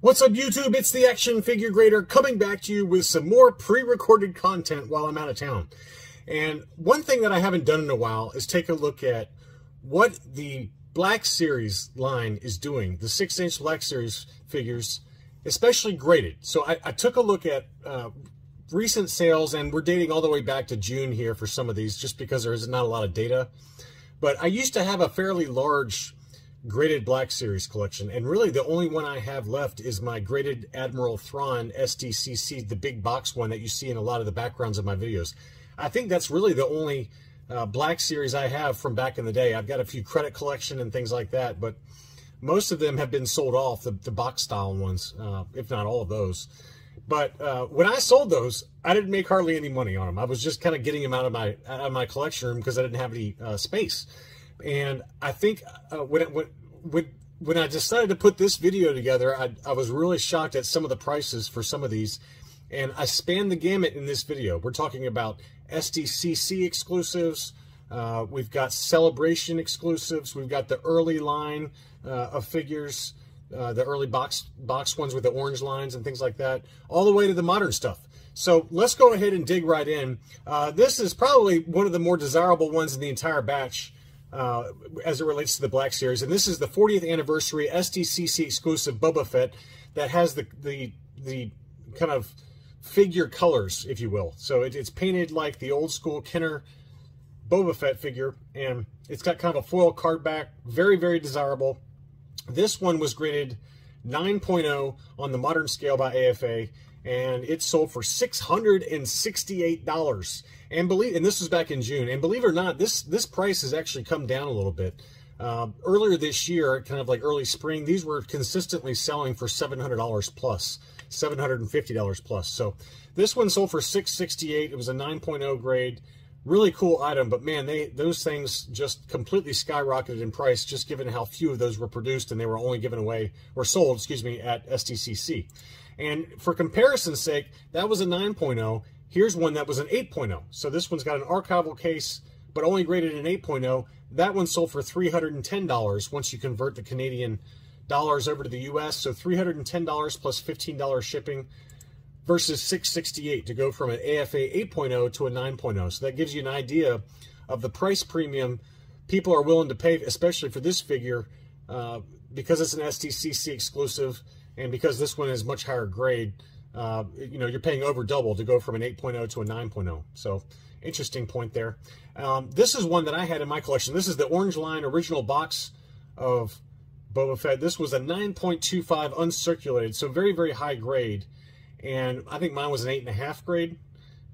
What's up, YouTube? It's the Action Figure Grader coming back to you with some more pre-recorded content while I'm out of town. And one thing that I haven't done in a while is take a look at what the Black Series line is doing, the 6-inch Black Series figures, especially graded. So I took a look at recent sales, and we're dating all the way back to June here for some of these, just because there is not a lot of data. But I used to have a fairly large graded Black Series collection, and really the only one I have left is my graded Admiral Thrawn SDCC, the big box one that you see in a lot of the backgrounds of my videos. I think that's really the only Black Series I have from back in the day. I've got a few credit collection and things like that, but most of them have been sold off, the box style ones, if not all of those. But when I sold those, I didn't make hardly any money on them. I was just kind of getting them out of my collection room because I didn't have any space. And I think when I decided to put this video together, I was really shocked at some of the prices for some of these. And I spanned the gamut in this video. We're talking about SDCC exclusives. We've got Celebration exclusives. We've got the early line of figures, the early box ones with the orange lines and things like that, all the way to the modern stuff. So let's go ahead and dig right in. This is probably one of the more desirable ones in the entire batch as it relates to the Black Series. And this is the 40th anniversary SDCC exclusive Boba Fett that has the kind of figure colors, if you will. So it's painted like the old school Kenner Boba Fett figure, and it's got kind of a foil card back. Very, very desirable. This one was graded 9.0 on the modern scale by AFA, and it sold for $668. And this was back in June. And believe it or not, this price has actually come down a little bit. Earlier this year, kind of like early spring, these were consistently selling for $700 plus, $750 plus. So this one sold for $668. It was a 9.0 grade. Really cool item, but man, those things just completely skyrocketed in price, just given how few of those were produced, and they were only given away, or sold, excuse me, at SDCC. And for comparison's sake, that was a 9.0. Here's one that was an 8.0. So this one's got an archival case, but only graded an 8.0. That one sold for $310 once you convert the Canadian dollars over to the US. So $310 plus $15 shipping versus $668 to go from an AFA 8.0 to a 9.0. So that gives you an idea of the price premium people are willing to pay, especially for this figure, because it's an SDCC exclusive, and because this one is much higher grade. You know, you're paying over double to go from an 8.0 to a 9.0. So interesting point there. This is one that I had in my collection. This is the orange line original box of Boba Fett. This was a 9.25 uncirculated, so very, very high grade. And I think mine was an 8.5 grade,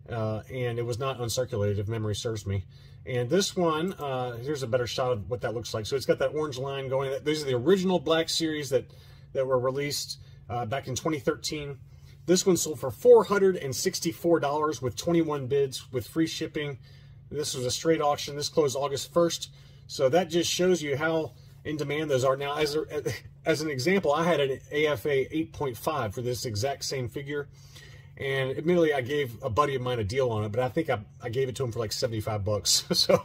and it was not uncirculated, if memory serves me. And this one, here's a better shot of what that looks like. So it's got that orange line going. These are the original Black Series that were released back in 2013. This one sold for $464 with 21 bids with free shipping. This was a straight auction. This closed August 1st. So that just shows you how in demand those are. Now, as an example, I had an AFA 8.5 for this exact same figure. And admittedly, I gave a buddy of mine a deal on it, but I think I gave it to him for like 75 bucks. So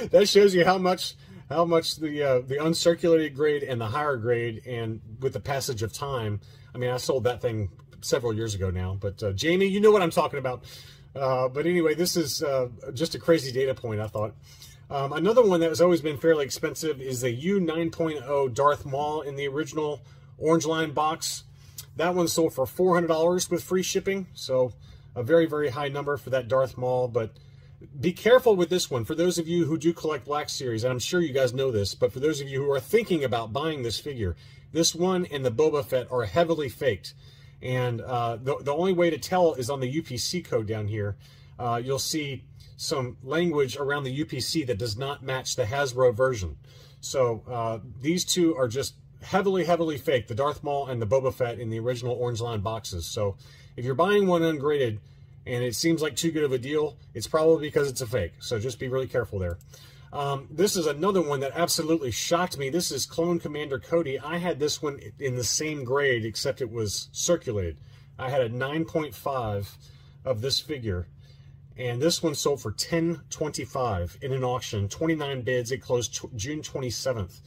that shows you how much the uncirculated grade and the higher grade, and with the passage of time, I mean, I sold that thing several years ago now, but Jamie, you know what I'm talking about. But anyway, this is just a crazy data point, I thought. Another one that has always been fairly expensive is the U9.0 Darth Maul in the original orange line box. That one sold for $400 with free shipping, so a very, very high number for that Darth Maul. But be careful with this one. For those of you who do collect Black Series, and I'm sure you guys know this, but for those of you who are thinking about buying this figure, this one and the Boba Fett are heavily faked. And the only way to tell is on the UPC code down here. You'll see some language around the UPC that does not match the Hasbro version. So these two are just heavily, heavily faked, the Darth Maul and the Boba Fett in the original orange line boxes. So if you're buying one ungraded and it seems like too good of a deal, it's probably because it's a fake. So just be really careful there. This is another one that absolutely shocked me. This is Clone Commander Cody. I had this one in the same grade, except it was circulated. I had a 9.5 of this figure, and this one sold for $10.25 in an auction, 29 bids. It closed June 27th.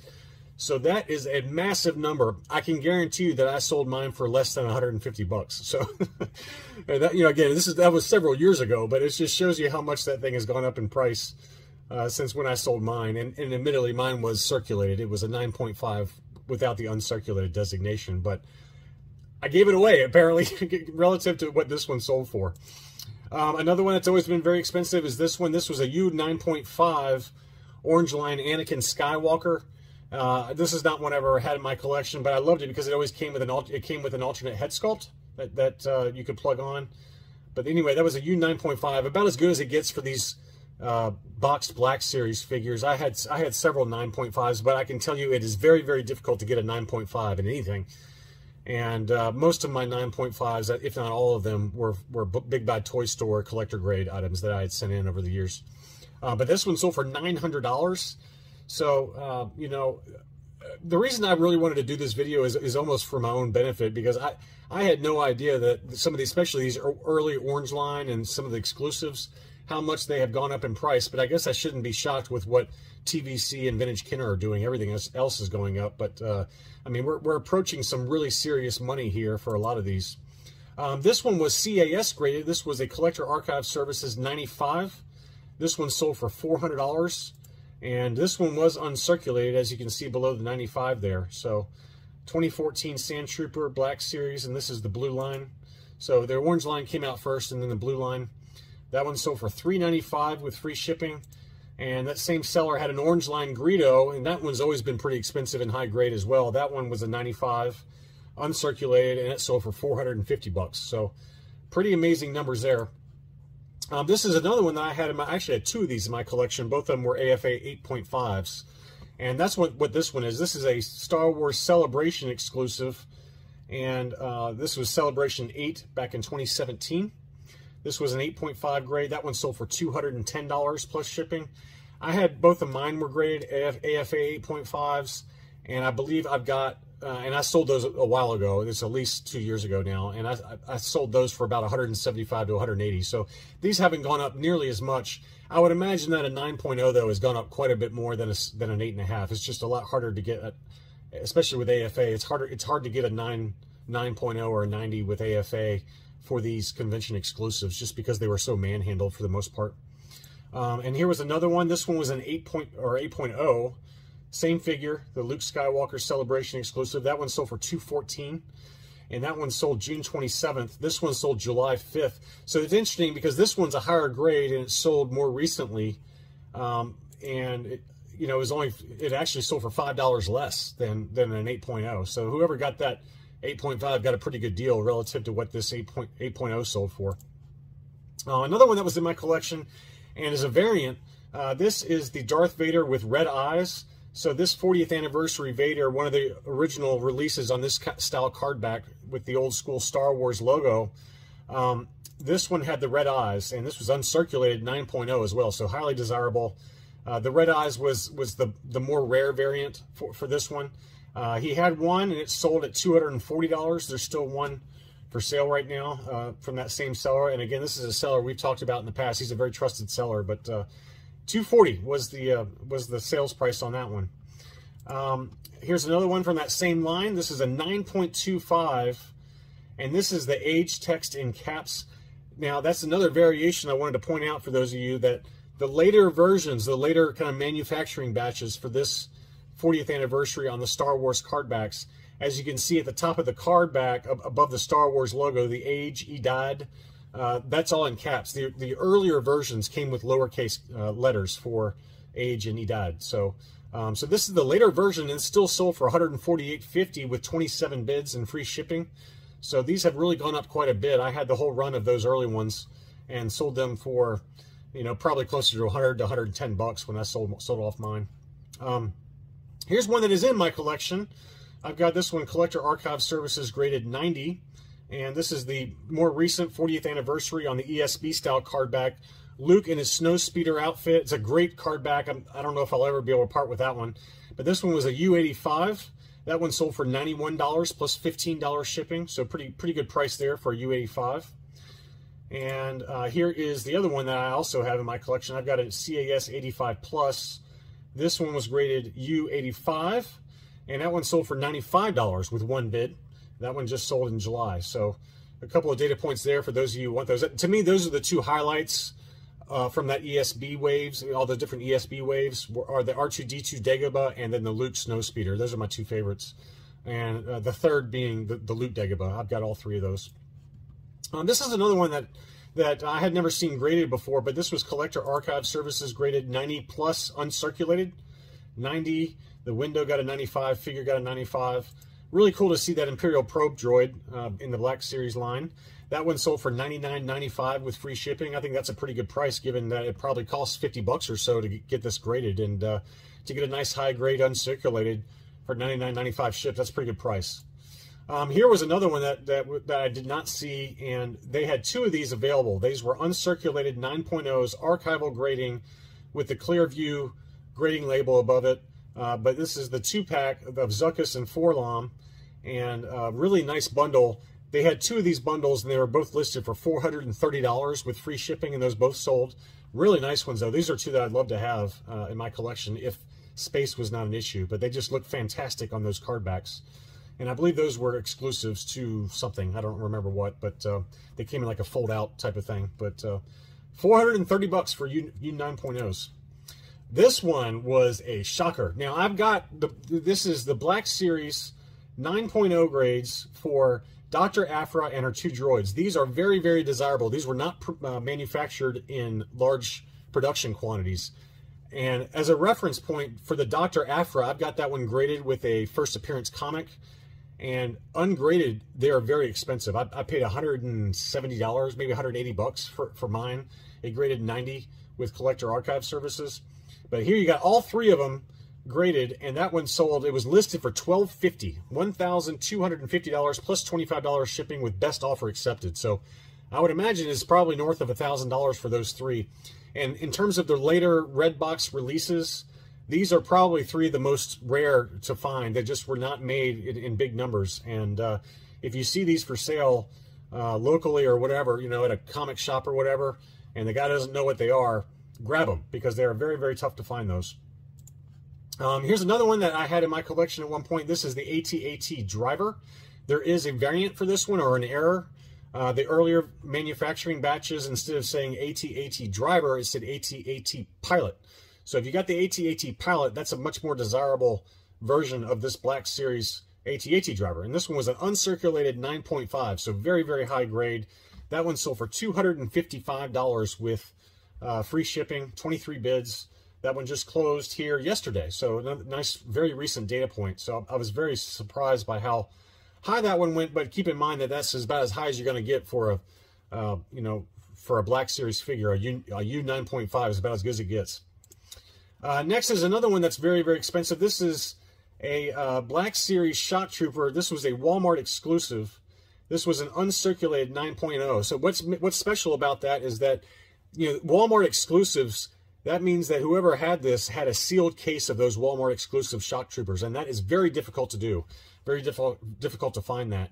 So that is a massive number. I can guarantee you that I sold mine for less than 150 bucks. So that, you know, again, that was several years ago, but it just shows you how much that thing has gone up in price since when I sold mine. And admittedly, mine was circulated. It was a 9.5 without the uncirculated designation, but I gave it away apparently relative to what this one sold for. Another one that's always been very expensive is this one. This was a U9.5 Orange Line Anakin Skywalker. This is not one I've ever had in my collection, but I loved it because it always came with an alternate head sculpt that you could plug on. But anyway, that was a U9.5, about as good as it gets for these boxed Black Series figures. I had several 9.5s, but I can tell you it is very, very difficult to get a 9.5 in anything. And most of my 9.5s, if not all of them, were Big Bad Toy Store collector grade items that I had sent in over the years. But this one sold for $900. So, you know, the reason I really wanted to do this video is almost for my own benefit, because I had no idea that some of these, especially these early Orange Line and some of the exclusives, how much they have gone up in price. But I guess I shouldn't be shocked with what TVC and Vintage Kenner are doing. Everything else is going up. But, I mean, we're approaching some really serious money here for a lot of these. This one was CAS graded. This was a Collector Archive Services 95. This one sold for $400. And this one was uncirculated, as you can see below the 95 there. So 2014 Sand Trooper Black Series, and this is the blue line. So the Orange Line came out first, and then the blue line. That one sold for $395 with free shipping. And that same seller had an Orange Line Greedo, and that one's always been pretty expensive and high grade as well. That one was a 95, uncirculated, and it sold for $450. So pretty amazing numbers there. This is another one that I had in my, I actually had two of these in my collection. Both of them were AFA 8.5s. And that's what this one is. This is a Star Wars Celebration exclusive. And this was Celebration 8 back in 2017. This was an 8.5 grade. That one sold for $210 plus shipping. I had both of mine were graded AFA 8.5s. And I believe I've got, and I sold those a while ago. It's at least 2 years ago now. And I sold those for about $175 to $180. So these haven't gone up nearly as much. I would imagine that a 9.0, though, has gone up quite a bit more than an 8.5. It's just a lot harder to get, especially with AFA. It's hard to get a 9.0 or a 90 with AFA for these convention exclusives, just because they were so manhandled for the most part. And here was another one. This one was an 8.0. Same figure, the Luke Skywalker Celebration exclusive. That one sold for $214, and that one sold June 27th. This one sold July 5th. So it's interesting because this one's a higher grade and it sold more recently, and you know, it actually sold for $5 less than an 8.0. So whoever got that 8.5 got a pretty good deal relative to what this 8.0 sold for. Another one that was in my collection and is a variant. This is the Darth Vader with red eyes. So this 40th anniversary Vader, one of the original releases on this style card back with the old school Star Wars logo, this one had the red eyes, and this was uncirculated 9.0 as well, so highly desirable. The red eyes was the more rare variant for this one. He had one, and it sold at $240. There's still one for sale right now from that same seller. And again, this is a seller we've talked about in the past. He's a very trusted seller, but $240 was the sales price on that one. Here's another one from that same line. This is a 9.25, and this is the age text in caps. Now, that's another variation I wanted to point out for those of you that the later versions, the later kind of manufacturing batches for this 40th anniversary on the Star Wars card backs, as you can see at the top of the card back above the Star Wars logo, the age, he died. That's all in caps. The earlier versions came with lowercase letters for age and he died. So so this is the later version, and it's still sold for $148.50 with 27 bids and free shipping. So these have really gone up quite a bit. I had the whole run of those early ones and sold them for, you know, probably closer to 100 to 110 bucks when I sold off mine. Here's one that is in my collection. I've got this one, Collector Archive Services graded 90. And this is the more recent 40th anniversary on the ESB style card back. Luke in his Snowspeeder outfit. It's a great card back. I don't know if I'll ever be able to part with that one. But this one was a U85. That one sold for $91 plus $15 shipping. So pretty good price there for a U85. And here is the other one that I also have in my collection. I've got a CAS 85 Plus. This one was graded U85. and that one sold for $95 with one bid. That one just sold in July. So a couple of data points there for those of you who want those. To me, those are the two highlights from that ESB waves. All the different ESB waves are the R2-D2 Dagobah and then the Luke Snowspeeder. Those are my two favorites. And the third being the Luke Dagobah. I've got all three of those. This is another one that I had never seen graded before, but this was Collector Archive Services graded 90 plus uncirculated. 90, the window got a 95, figure got a 95. Really cool to see that Imperial Probe droid in the Black Series line. That one sold for $99.95 with free shipping. I think that's a pretty good price, given that it probably costs $50 or so to get this graded, and to get a nice high grade uncirculated for $99.95 shipped. That's a pretty good price. Here was another one that I did not see, and they had two of these available. These were uncirculated 9.0s, archival grading with the Clearview grading label above it. But this is the 2-pack of Zuckus and Forlom, and really nice bundle. They had two of these bundles, and they were both listed for $430 with free shipping, and those both sold. Really nice ones, though. These are two that I'd love to have in my collection if space was not an issue, but they just look fantastic on those card backs. And I believe those were exclusives to something. I don't remember what, but they came in like a fold-out type of thing. But $430 for U 9.0s. This one was a shocker. Now, I've got, this is the Black Series 9.0 grades for Dr. Aphra and her two droids. These are very, very desirable. These were not manufactured in large production quantities. And as a reference point for the Dr. Aphra, I've got that one graded with a first appearance comic. And ungraded, they are very expensive. I paid $170, maybe $180 for mine. It graded 90 with Collector Archive Services. But here you got all three of them graded, and that one sold. It was listed for $1,250, $1,250 plus $25 shipping with best offer accepted. So I would imagine it's probably north of $1,000 for those three. And in terms of their later red box releases, these are probably three of the most rare to find. They just were not made in big numbers. And if you see these for sale locally or whatever, you know, at a comic shop or whatever, and the guy doesn't know what they are, grab them, because they are very, very tough to find those. Here's another one that I had in my collection at one point. This is the AT-AT Driver. There is a variant for this one, or an error. The earlier manufacturing batches, instead of saying AT-AT Driver, it said AT-AT Pilot. So if you got the AT-AT Pilot, that's a much more desirable version of this Black Series AT-AT Driver. And this one was an uncirculated 9.5, so very, very high grade. That one sold for $255 with free shipping, 23 bids. That one just closed here yesterday. So a nice, very recent data point. So I was very surprised by how high that one went, but keep in mind that that's about as high as you're going to get for a, you know, for a Black Series figure. A U 9.5 is about as good as it gets. Next is another one that's very, very expensive. This is a Black Series Shock Trooper. This was a Walmart exclusive. This was an uncirculated 9.0. So what's special about that is that, you know, Walmart exclusives, that means that whoever had this had a sealed case of those Walmart exclusive Shock Troopers, and that is very difficult to do. Very difficult to find that.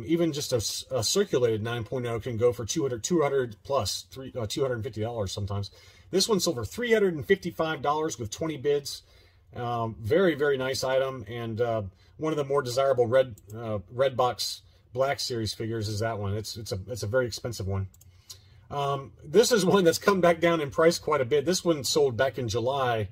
Even just a circulated 9.0 can go for $200 plus, $250 sometimes. This one sold for $355 with 20 bids. Very, very nice item, and one of the more desirable red box Black Series figures is that one. It's a very expensive one. This is one that's come back down in price quite a bit. This one sold back in July,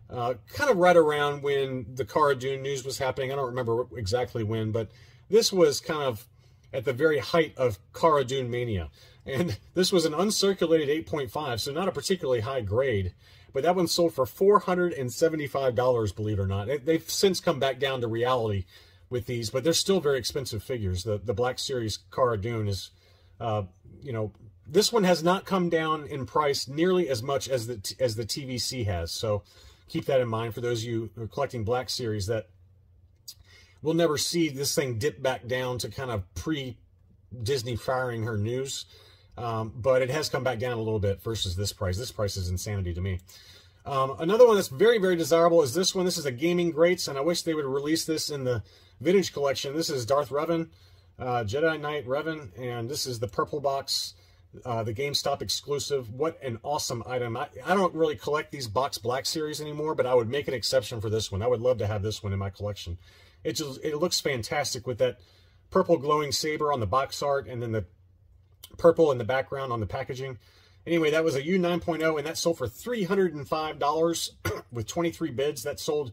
kind of right around when the Cara Dune news was happening. I don't remember exactly when, but this was kind of at the very height of Cara Dune mania. And this was an uncirculated 8.5, so not a particularly high grade. But that one sold for $475, believe it or not. They've since come back down to reality with these, but they're still very expensive figures. The Black Series Cara Dune is, you know, this one has not come down in price nearly as much as the TVC has. So keep that in mind for those of you who are collecting Black Series, that we'll never see this thing dip back down to kind of pre-Disney firing her news. But it has come back down a little bit versus this price. This price is insanity to me. Another one that's very, very desirable is this one. This is a Gaming Greats, and I wish they would release this in the vintage collection. This is Darth Revan, Jedi Knight Revan, and this is the purple box. the GameStop exclusive. What an awesome item. I don't really collect these box black series anymore, but I would make an exception for this one. I would love to have this one in my collection. It looks fantastic with that purple glowing saber on the box art and then the purple in the background on the packaging. Anyway, that was a U 9.0, and that sold for $305 with 23 bids. That sold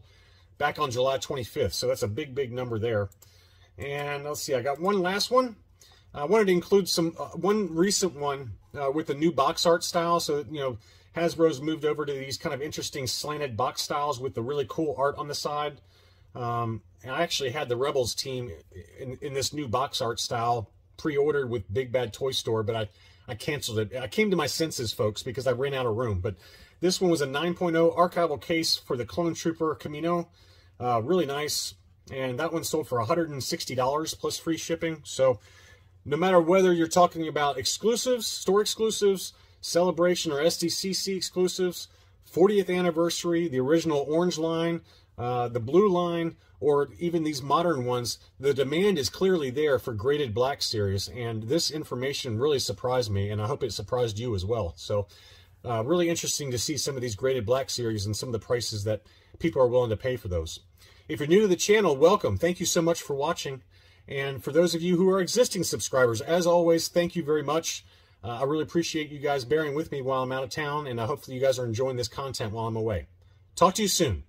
back on July 25th, so that's a big, big number there. And let's see, I got one last one. I wanted to include one recent one with the new box art style. So, you know, Hasbro's moved over to these kind of interesting slanted box styles with the really cool art on the side. And I actually had the Rebels team in this new box art style pre-ordered with Big Bad Toy Store, but I canceled it. I came to my senses, folks, because I ran out of room. But this one was a 9.0 archival case for the Clone Trooper Camino. Really nice. And that one sold for $160 plus free shipping. So no matter whether you're talking about exclusives, store exclusives, Celebration or SDCC exclusives, 40th anniversary, the original orange line, the blue line, or even these modern ones, the demand is clearly there for graded black series, and this information really surprised me, and I hope it surprised you as well. So really interesting to see some of these graded black series and some of the prices that people are willing to pay for those. If you're new to the channel, welcome. Thank you so much for watching. And for those of you who are existing subscribers, as always, thank you very much. I really appreciate you guys bearing with me while I'm out of town, and hopefully you guys are enjoying this content while I'm away. Talk to you soon.